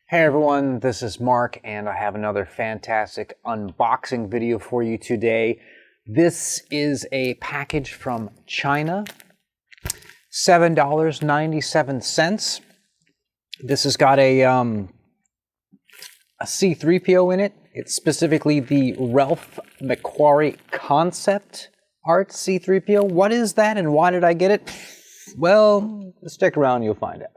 Hey everyone, this is Mark and I have another fantastic unboxing video for you today. This is a package from China, $7.97. This has got a C-3PO in it. It's specifically the Ralph McQuarrie concept art C-3PO. What is that and why did I get it? Well, stick around, you'll find out.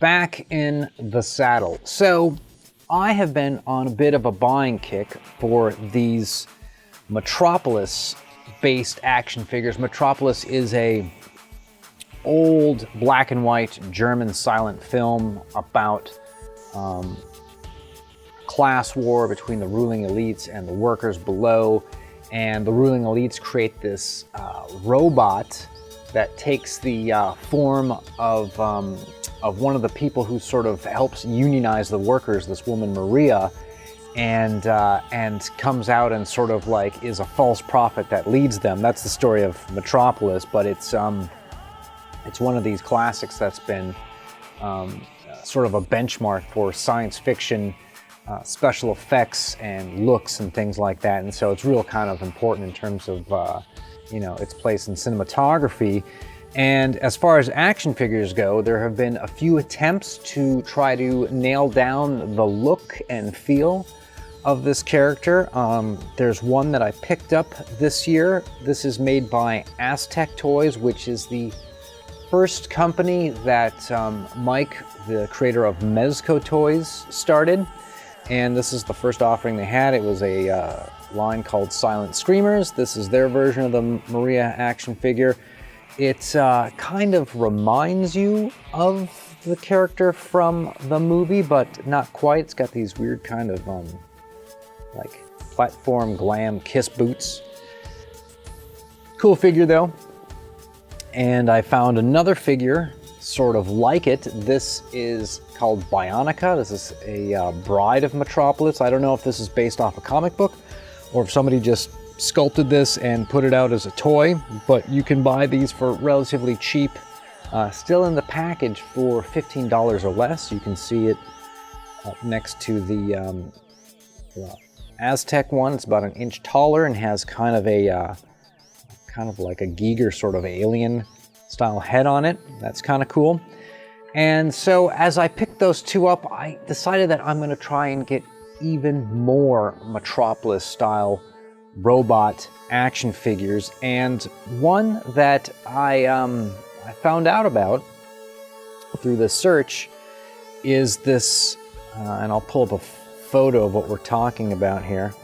Back in the saddle. So I have been on a bit of a buying kick for these Metropolis-based action figures. Metropolis is a old black and white German silent film about class war between the ruling elites and the workers below. And the ruling elites create this robot that takes the form of one of the people who sort of helps unionize the workers, this woman Maria, and comes out and sort of like is a false prophet that leads them. That's the story of Metropolis, but it's one of these classics that's been sort of a benchmark for science fiction, special effects and looks and things like that, and so it's real kind of important in terms of its place in cinematography. And as far as action figures go, there have been a few attempts to try to nail down the look and feel of this character. There's one that I picked up this year. This is made by Aztec Toys, which is the first company that Mike, the creator of Mezco Toys, started. And this is the first offering they had. It was a line called Silent Screamers. This is their version of the Maria action figure. It kind of reminds you of the character from the movie, but not quite. It's got these weird kind of like platform glam kiss boots. Cool figure though. And I found another figure sort of like it. This is called Bionica. This is a bride of Metropolis. I don't know if this is based off a comic book or if somebody just sculpted this and put it out as a toy, but you can buy these for relatively cheap, still in the package for $15 or less. You can see it next to the Aztec one. It's about an inch taller and has kind of like a Giger sort of alien style head on it. That's kind of cool. And so as I picked those two up, I decided that I'm going to try and get even more Metropolis style robot action figures, and one that I found out about through the search is this, and I'll pull up a photo of what we're talking about here,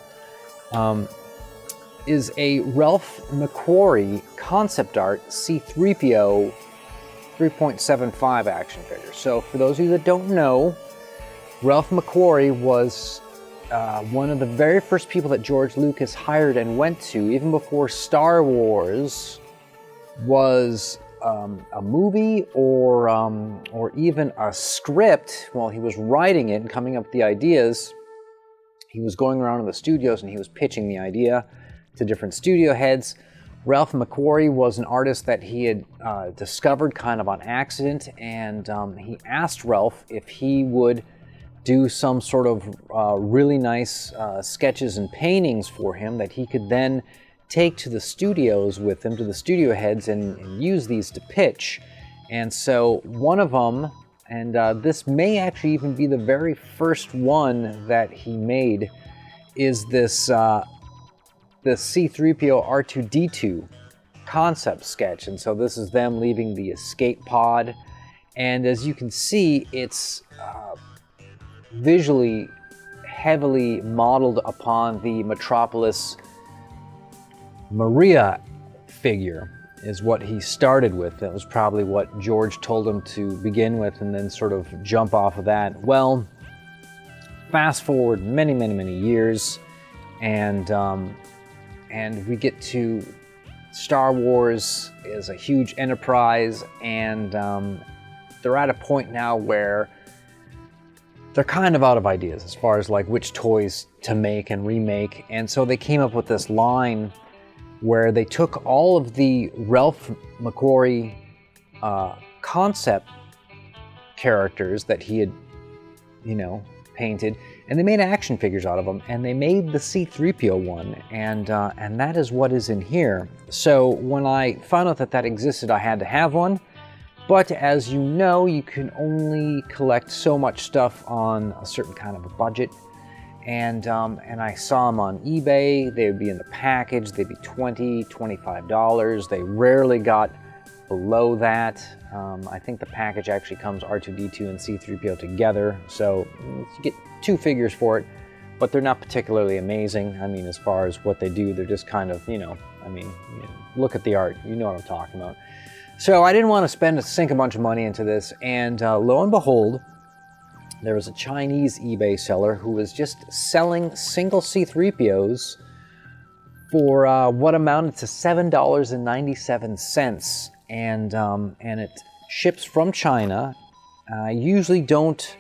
is a Ralph McQuarrie concept art C-3PO 3.75 action figure. So for those of you that don't know, Ralph McQuarrie was one of the very first people that George Lucas hired and went to, even before Star Wars was a movie or even a script. While he was writing it and coming up with the ideas, he was going around in the studios and he was pitching the idea to different studio heads. Ralph McQuarrie was an artist that he had discovered kind of on accident, and he asked Ralph if he would do some sort of really nice sketches and paintings for him that he could then take to the studios with him, to the studio heads, and use these to pitch. And so one of them, and this may actually even be the very first one that he made, is this C-3PO R2-D2 concept sketch. And so this is them leaving the escape pod. And as you can see, it's visually heavily modeled upon the Metropolis Maria figure. is what he started with. That was probably what George told him to begin with, and then sort of jump off of that. Well, fast forward many, many, many years, and we get to Star Wars is a huge enterprise, and they're at a point now where they're kind of out of ideas as far as like which toys to make and remake. And so they came up with this line where they took all of the Ralph McQuarrie concept characters that he had, painted, and they made action figures out of them, and they made the C-3PO one, and that is what is in here. So when I found out that that existed, I had to have one. But as you know, you can only collect so much stuff on a certain kind of a budget. And I saw them on eBay. They would be in the package. They'd be $20, $25. They rarely got below that. I think the package actually comes R2-D2 and C-3PO together. So you get 2 figures for it, but they're not particularly amazing. I mean, as far as what they do, they're just kind of, look at the art. You know what I'm talking about. So I didn't want to sink a bunch of money into this, and lo and behold, there was a Chinese eBay seller who was just selling single C-3POs for what amounted to $7.97, and it ships from China. I usually don't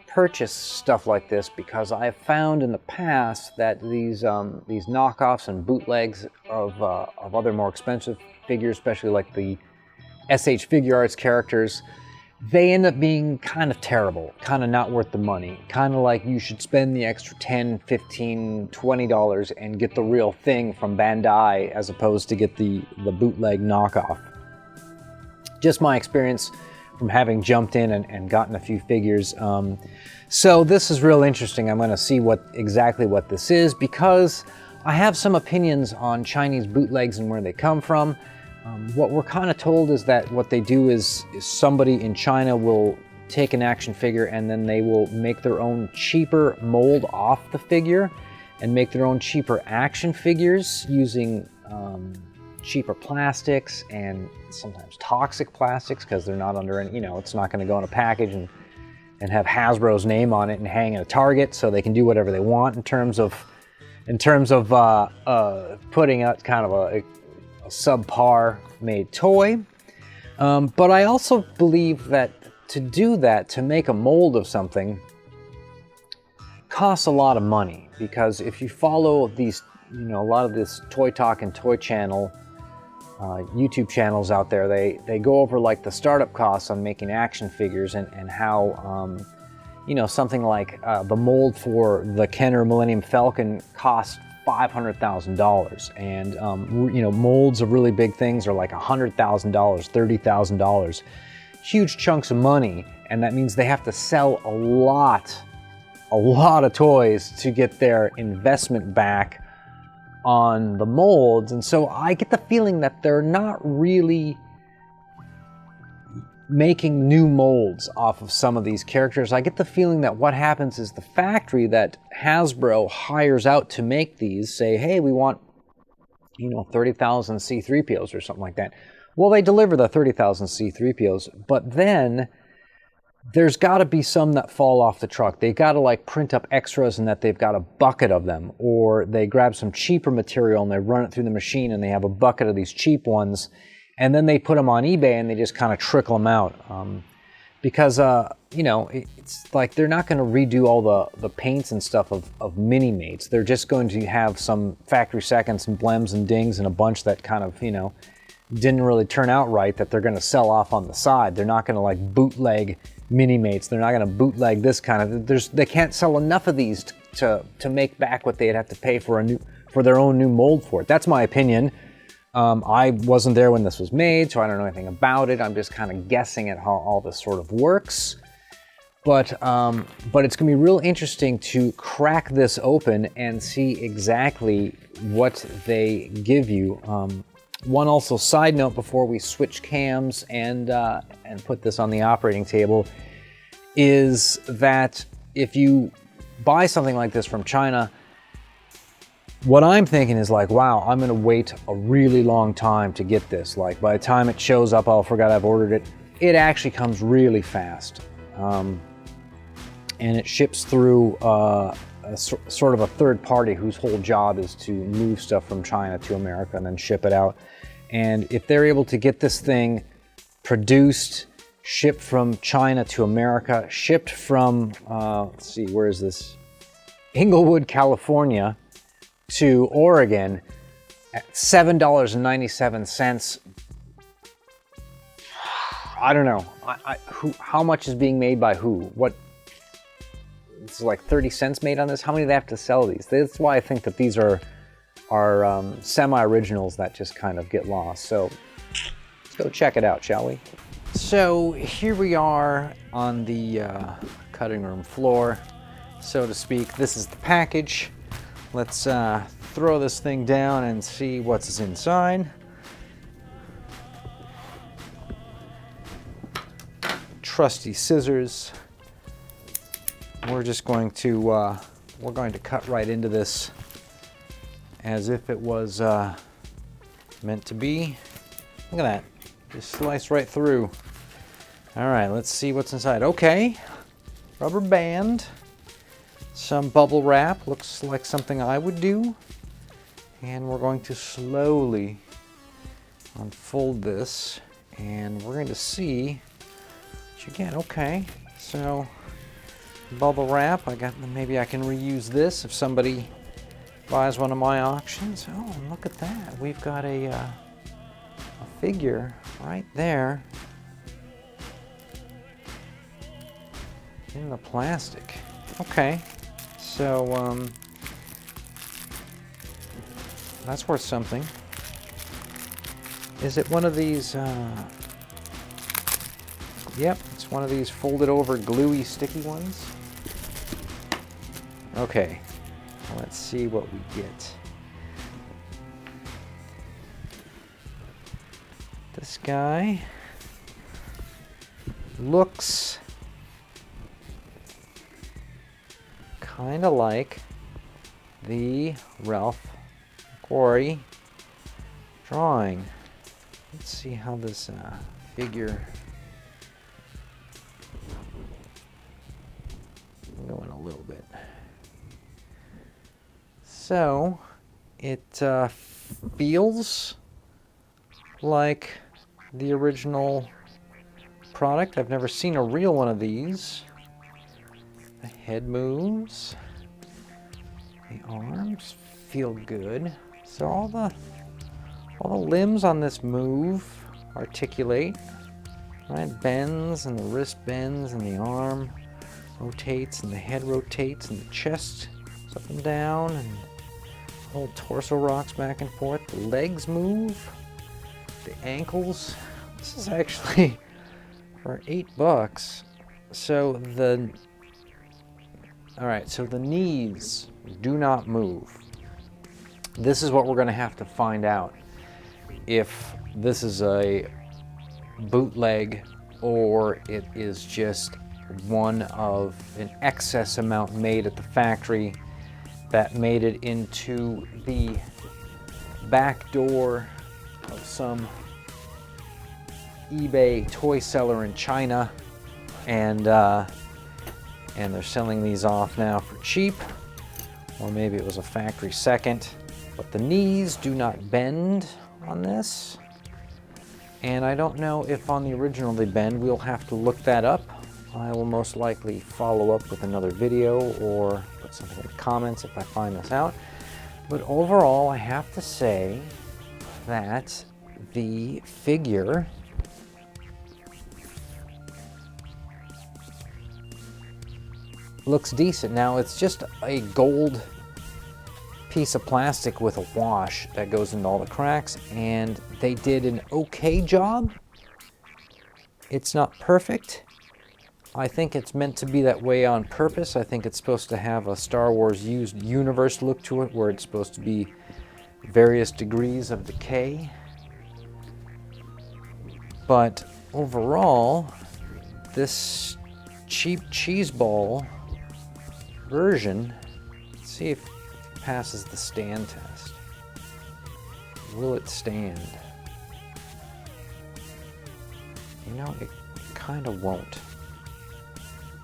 purchase stuff like this because I have found in the past that these knockoffs and bootlegs of other more expensive figures, especially like the SH Figure Arts characters, they end up being kind of terrible, kind of not worth the money, kind of like you should spend the extra $10, $15, $20 and get the real thing from Bandai as opposed to get the bootleg knockoff. Just my experience from having jumped in and gotten a few figures. So this is real interesting. I'm going to see exactly what this is, because I have some opinions on Chinese bootlegs and where they come from. What we're kind of told is that what they do is somebody in China will take an action figure and then they will make their own cheaper mold off the figure and make their own cheaper action figures using cheaper plastics and sometimes toxic plastics, because they're not under any, it's not going to go in a package and have Hasbro's name on it and hang at a Target, so they can do whatever they want in terms of putting out kind of a subpar made toy. But I also believe that to do that, to make a mold of something, costs a lot of money, because if you follow these, a lot of this Toy Talk and Toy Channel YouTube channels out there, they go over like the startup costs on making action figures and how something like the mold for the Kenner Millennium Falcon costs $500,000, and molds of really big things are like $100,000, $30,000, huge chunks of money, and that means they have to sell a lot of toys to get their investment back on the molds. And so I get the feeling that they're not really making new molds off of some of these characters. I get the feeling that what happens is the factory that Hasbro hires out to make these say, hey, we want 30,000 C-3POs or something like that. Well, they deliver the 30,000 C-3POs, but then there's got to be some that fall off the truck. They've got to like print up extras and that they've got a bucket of them, or they grab some cheaper material and they run it through the machine and they have a bucket of these cheap ones, and then they put them on eBay and they just kind of trickle them out. Because, it's like they're not going to redo all the paints and stuff of mini-mates. They're just going to have some factory seconds and blems and dings and a bunch that kind of, didn't really turn out right that they're going to sell off on the side. They're not going to like bootleg mini-mates. They're not going to bootleg this kind of... They can't sell enough of these to make back what they'd have to pay for their own new mold for it. That's my opinion. I wasn't there when this was made, so I don't know anything about it. I'm just kind of guessing at how all this sort of works. But it's going to be real interesting to crack this open and see exactly what they give you. One also side note before we switch cams and put this on the operating table is that if you buy something like this from China, What I'm thinking is like, wow, I'm gonna wait a really long time to get this. Like by the time it shows up, oh, I forgot I've ordered it. It actually comes really fast. And it ships through sort of a third party whose whole job is to move stuff from China to America and then ship it out. And if they're able to get this thing produced, shipped from China to America, shipped from, let's see, where is this? Inglewood, California to Oregon at $7.97. I don't know. How much is being made by who? What? It's like 30 cents made on this. How many do they have to sell these? That's why I think that these are semi-originals that just kind of get lost. So let's go check it out, shall we? So here we are on the cutting room floor, so to speak. This is the package. Let's throw this thing down and see what's inside. Trusty scissors. We're just going to cut right into this as if it was meant to be. Look at that, just slice right through. All right, let's see what's inside. Okay, rubber band, some bubble wrap, looks like something I would do. And we're going to slowly unfold this and we're going to see what you get. Okay, so bubble wrap, maybe I can reuse this if somebody buys one of my auctions. Oh, and look at that, we've got a figure right there in the plastic. Okay, so that's worth something. Is it one of these? Yep, it's one of these folded over gluey sticky ones. Okay, let's see what we get. This guy looks kind of like the Ralph McQuarrie drawing. Let's see how this figure going a little bit. So it feels like the original product. I've never seen a real one of these. The head moves. The arms feel good. So all the limbs on this move, articulate, right? Bends, and the wrist bends, and the arm rotates, and the head rotates, and the chest is up and down, and the whole torso rocks back and forth. The legs move, the ankles. This is actually for $8. So all right, so the knees do not move. This is what we're going to have to find out, if this is a bootleg or it is just one of an excess amount made at the factory that made it into the back door of some eBay toy seller in China, and they're selling these off now for cheap, or maybe it was a factory second. But the knees do not bend on this, and I don't know if on the original they bend. We'll have to look that up. I will most likely follow up with another video or put something in the comments if I find this out. But overall, I have to say that the figure looks decent. Now, it's just a gold piece of plastic with a wash that goes into all the cracks, and they did an okay job. It's not perfect. I think it's meant to be that way on purpose. I think it's supposed to have a Star Wars used universe look to it, where it's supposed to be various degrees of decay. But overall, this cheap cheese ball version, let's see if passes the stand test? Will it stand? You know, it kind of won't.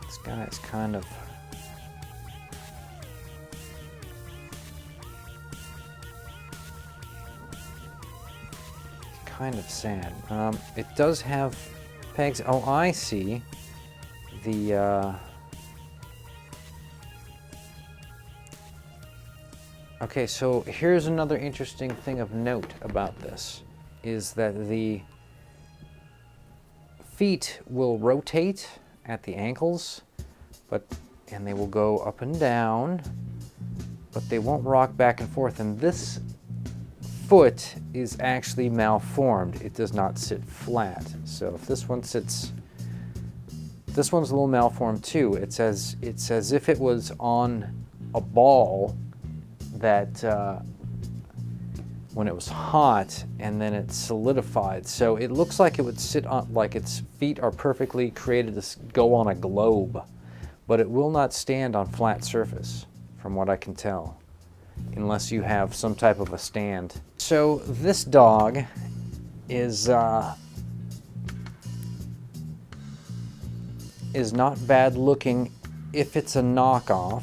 This guy is kind of... sad. It does have pegs. Oh, I see. The okay, so here's another interesting thing of note about this, is that the feet will rotate at the ankles, and they will go up and down, but they won't rock back and forth. And this foot is actually malformed. It does not sit flat. So if this one sits, this one's a little malformed too. It's as if it was on a ball that when it was hot and then it solidified. So it looks like it would sit on, like its feet are perfectly created to go on a globe, but it will not stand on flat surface, from what I can tell, unless you have some type of a stand. So this dog is not bad looking if it's a knockoff.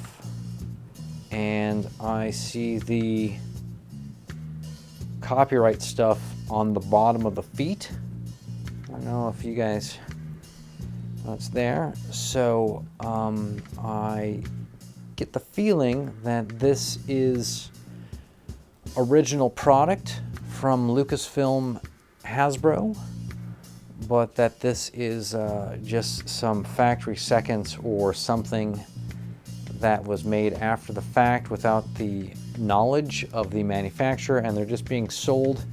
And I see the copyright stuff on the bottom of the feet. I don't know if you guys know it's there. So I get the feeling that this is original product from Lucasfilm Hasbro, but that this is just some factory seconds or something that was made after the fact without the knowledge of the manufacturer, and they're just being sold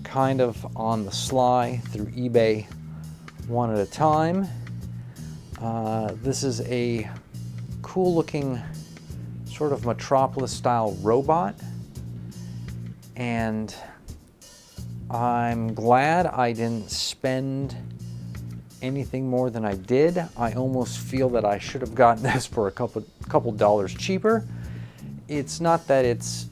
kind of on the sly through eBay one at a time. This is a cool looking sort of Metropolis style robot, and I'm glad I didn't spend anything more than I did. I almost feel that I should have gotten this for a couple dollars cheaper. It's not that it's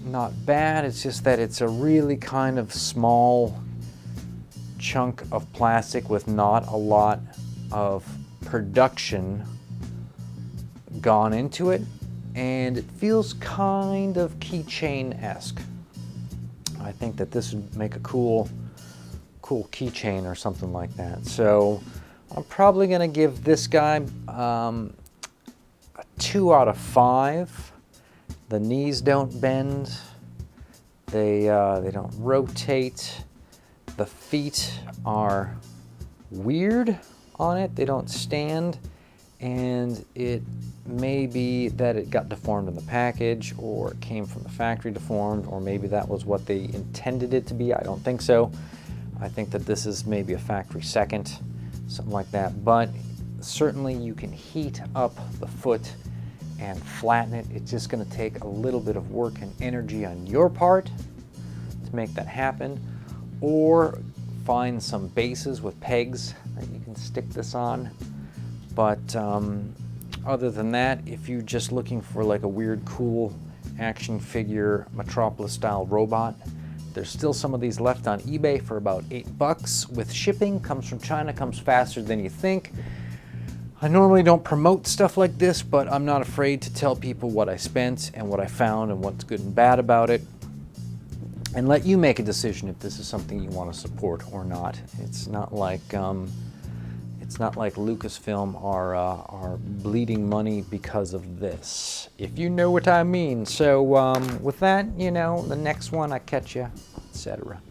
not bad, it's just that it's a really kind of small chunk of plastic with not a lot of production gone into it, and it feels kind of keychain-esque. I think that this would make a cool keychain or something like that. So I'm probably gonna give this guy a 2 out of 5. The knees don't bend, they don't rotate, the feet are weird on it, they don't stand, and it may be that it got deformed in the package, or it came from the factory deformed, or maybe that was what they intended it to be. I don't think so. I think that this is maybe a factory second, something like that. But certainly you can heat up the foot and flatten it. It's just going to take a little bit of work and energy on your part to make that happen, or find some bases with pegs that you can stick this on. But other than that, if you're just looking for like a weird, cool action figure Metropolis style robot, there's still some of these left on eBay for about $8 with shipping. Comes from China, comes faster than you think. I normally don't promote stuff like this, but I'm not afraid to tell people what I spent and what I found and what's good and bad about it, and let you make a decision if this is something you want to support or not. It's not like Lucasfilm are bleeding money because of this, if you know what I mean. So with that, you know, the next one I catch ya, etc.